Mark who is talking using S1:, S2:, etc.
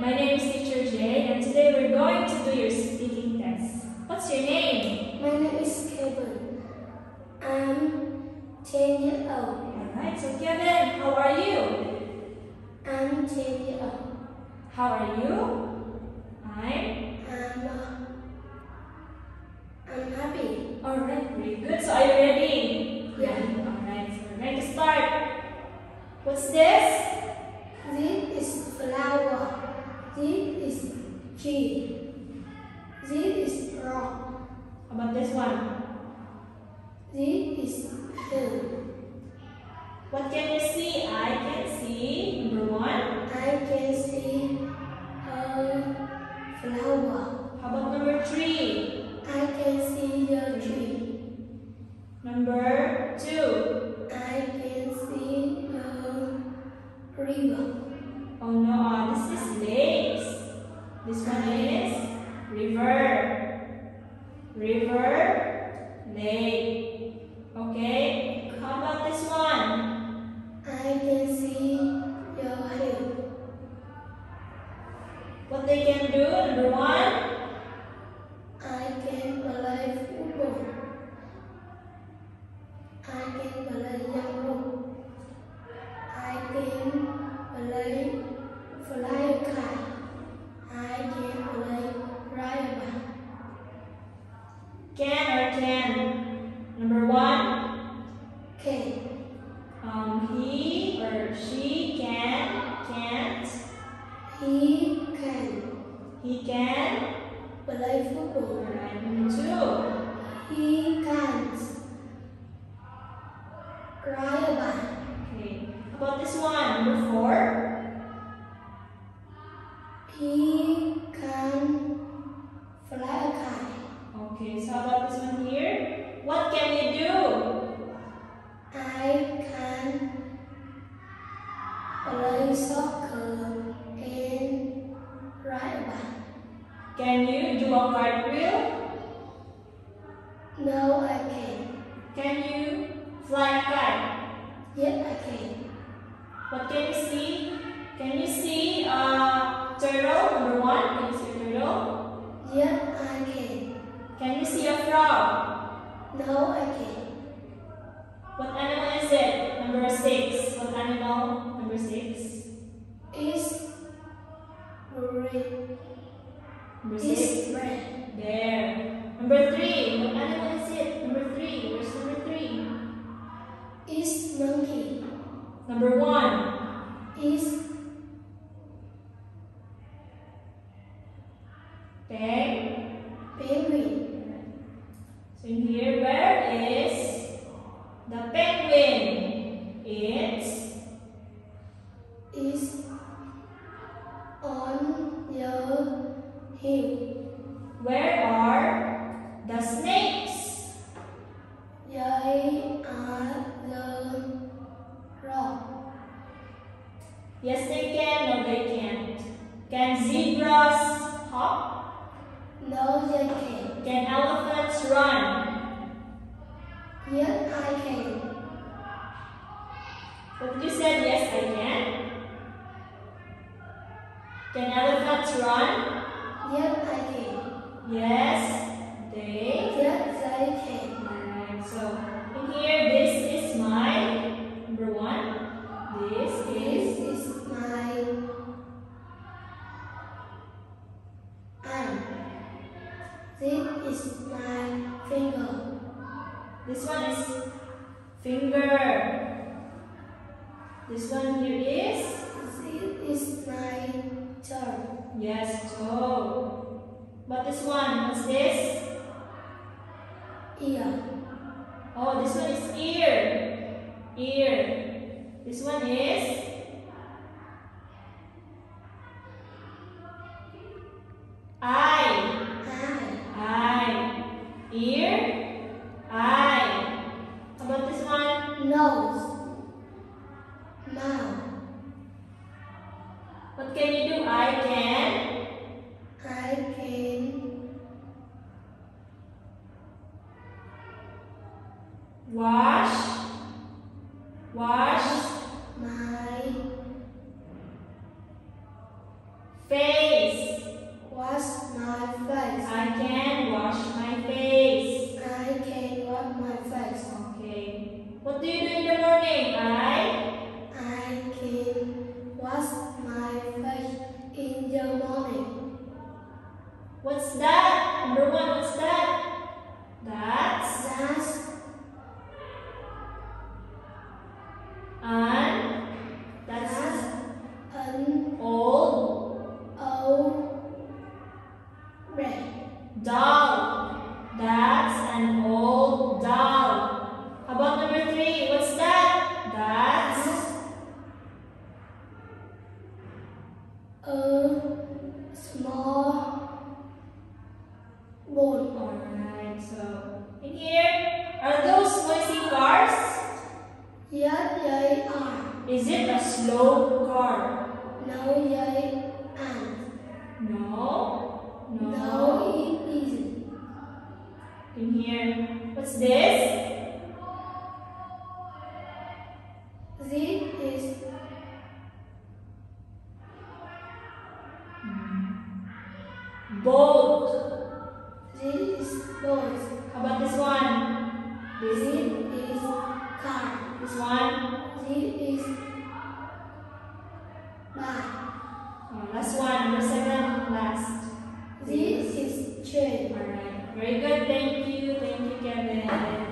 S1: My name is Teacher Jay, and today we're going to do your speaking test. What's your name?
S2: My name is Kevin. I'm 10 years old.
S1: Alright, so Kevin, how are you?
S2: I'm 10 years old.
S1: How are you?
S2: I'm happy.
S1: Alright, very good. So are you ready?
S2: Yeah.
S1: Alright, so we're going to start. What's this?
S2: This is flower. This is tree. This is rock.
S1: How about this one?
S2: This is hill.
S1: What can you see? I can see, number one.
S2: I can see a flower.
S1: How about number three?
S2: I can see the tree.
S1: Number two.
S2: I can see the river.
S1: Oh no, this is lakes. This one is river. River, lake. Okay, how about this one?
S2: I can see the hill.
S1: What they can do, number one?
S2: I can play football. I can play yellow. I can play fly kite. I can play ride.
S1: Can or can? Number one?
S2: Can.
S1: He or she can't.
S2: He can
S1: He can.
S2: play football.
S1: Alright, number two.
S2: He can't ride a bike.
S1: Okay, how about this one? Number four?
S2: He can fly a kite.
S1: Okay, so how about this one here? What can you do?
S2: I can play soccer and ride a bike.
S1: Can you do a cartwheel?
S2: No, I can't.
S1: Can you fly a kite?
S2: Yes, I can.
S1: What can you see? Can you see a turtle? Number one, can you see a turtle?
S2: Yes, I can.
S1: Can you see a frog?
S2: No, I can't.
S1: What animal is it? Number six. What animal? Number six.
S2: It's red.
S1: Number
S2: It's
S1: six.
S2: red.
S1: There. Number three. What animal is it? Number three. Where's number three?
S2: It's monkey.
S1: Number one.
S2: It's penguin.
S1: So in here, where is the penguin? It's
S2: on the hill.
S1: where are the snakes?
S2: They are the rock.
S1: Yes, they can. No, they can't. Can zebras hop?
S2: No, they can't.
S1: Can elephants run?
S2: Yes, I can.
S1: What did you say? Yes, I can. Can elephants run?
S2: Yes, I can.
S1: Yes, they.
S2: Yes, I can.
S1: Alright, so in here, this is my number one. This
S2: This
S1: is
S2: is my arm. This is my finger.
S1: this one is finger. This one here is
S2: This is my toe.
S1: yes, toe. But this one, what's this?
S2: Ear.
S1: Oh, this one is ear. Ear. This one is eye. Eye. Ear. Eye. How about this one?
S2: Nose. Mouth.
S1: What can you do? I can.
S2: I can
S1: Wash. Wash.
S2: my
S1: Face.
S2: Wash my face.
S1: I can wash my face.
S2: I can wash my face.
S1: Okay. What do you do in the morning?
S2: I can wash my face in the morning.
S1: What's that? Number 1, what's that? That's
S2: That's an
S1: old
S2: red
S1: doll. That's an old doll. How about number 3? What's that? That's
S2: a small ball.
S1: alright, so in here, are those noisy cars?
S2: Yes, they are.
S1: Is it a slow car?
S2: No, they aren't.
S1: No.
S2: No, it isn't.
S1: In here, what's this?
S2: This is
S1: Boat.
S2: this is boat.
S1: How about this one?
S2: This
S1: This
S2: is car.
S1: this one.
S2: This is bike.
S1: Oh, last one, number 7, last.
S2: This is train.
S1: Alright, very good. Thank you, Kevin.